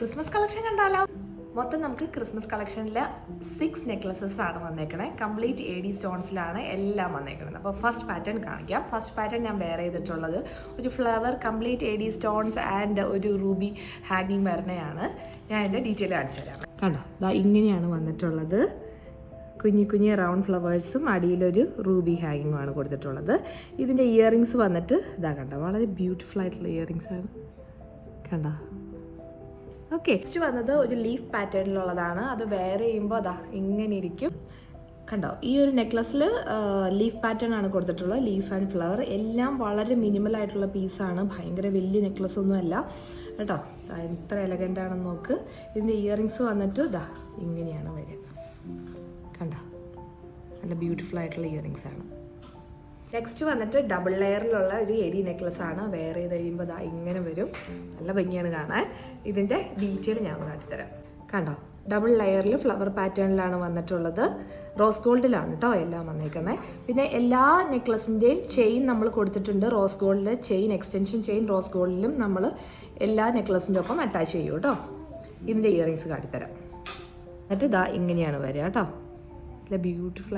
Christmas collection കണ്ടാലോ? മൊത്തം നമുക്ക് ക്രിസ്മസ് കളക്ഷനിൽ 6 നെക്ലസസ് ആണ് വന്നേക്കണേ. കംപ്ലീറ്റ് AD സ്റ്റോൺസിലാണ് എല്ലാം വന്നേക്കുന്നത്. അപ്പോൾ ഫസ്റ്റ് പാറ്റേൺ കാണിക്കാം. ഫസ്റ്റ് പാറ്റേൺ ഞാൻ വെയർ ചെയ്തിട്ടുള്ളത് ഒരു flower complete AD stones and ഒരു റൂബി ഹാങ്ങിങ് വരണയാണ്. ഞാൻ ഇതിൻ്റെ ഡീറ്റെയിൽ കാണിച്ചു തരാം. കണ്ടോ, ഇതാ ഇങ്ങനെയാണ് വന്നിട്ടുള്ളത്. കുഞ്ഞി കുഞ്ഞി റൗണ്ട് ഫ്ലവേഴ്സും അടിയിലൊരു റൂബി ഹാങ്ങിങ്ങും ആണ് കൊടുത്തിട്ടുള്ളത്. ഇതിൻ്റെ ഇയറിങ്സ് വന്നിട്ട് ഇതാ കണ്ടോ, വളരെ ബ്യൂട്ടിഫുൾ ആയിട്ടുള്ള ഇയറിങ്സ് ആണ്. കണ്ടോ? ഓക്കെ, നെക്സ്റ്റ് വന്നത് ഒരു ലീഫ് പാറ്റേണിലുള്ളതാണ്. അത് വെയർ ചെയ്യുമ്പോൾ അതാ ഇങ്ങനെ ഇരിക്കും. കണ്ടോ, ഈ ഒരു നെക്ലസിൽ ലീഫ് പാറ്റേൺ ആണ് കൊടുത്തിട്ടുള്ളത്. ലീഫ് ആൻഡ് ഫ്ലവർ എല്ലാം വളരെ മിനിമൽ ആയിട്ടുള്ള പീസാണ്. ഭയങ്കര വലിയ നെക്ലസ് ഒന്നും അല്ല കേട്ടോ. എത്ര എലഗൻ്റ് ആണെന്ന് നോക്ക്. ഇതിൻ്റെ ഇയറിങ്സ് വന്നിട്ട് ഇതാ ഇങ്ങനെയാണ് വരിക. കണ്ടോ, നല്ല ബ്യൂട്ടിഫുൾ ആയിട്ടുള്ള ഇയറിങ്സ് ആണ്. നെക്സ്റ്റ് വന്നിട്ട് ഡബിൾ ലെയറിലുള്ള ഒരു AD നെക്ലസ് ആണ്. വെയർ ചെയ്ത് കഴിയുമ്പോൾ ഇതാ ഇങ്ങനെ വരും. നല്ല ഭംഗിയാണ് കാണാൻ. ഇതിൻ്റെ ഡീറ്റെയിൽ ഞാൻ കാട്ടിത്തരാം. കണ്ടോ, ഡബിൾ ലെയറിൽ ഫ്ലവർ പാറ്റേണിലാണ് വന്നിട്ടുള്ളത്. റോസ് ഗോൾഡിലാണ് കേട്ടോ എല്ലാം വന്നേക്കുന്നത്. പിന്നെ എല്ലാ നെക്ലസിൻ്റെയും ചെയിൻ നമ്മൾ കൊടുത്തിട്ടുണ്ട്. റോസ് ഗോൾഡിൽ ചെയിൻ, എക്സ്റ്റൻഷൻ ചെയിൻ റോസ് ഗോൾഡിലും നമ്മൾ എല്ലാ നെക്ലസിൻ്റെ ഒപ്പം അറ്റാച്ച് ചെയ്യും കേട്ടോ. ഇതിൻ്റെ ഇയറിങ്സ് കാട്ടിത്തരാം. എന്നിട്ട് ഇതാ ഇങ്ങനെയാണ് വരിക കേട്ടോ. നല്ല ബ്യൂട്ടിഫുൾ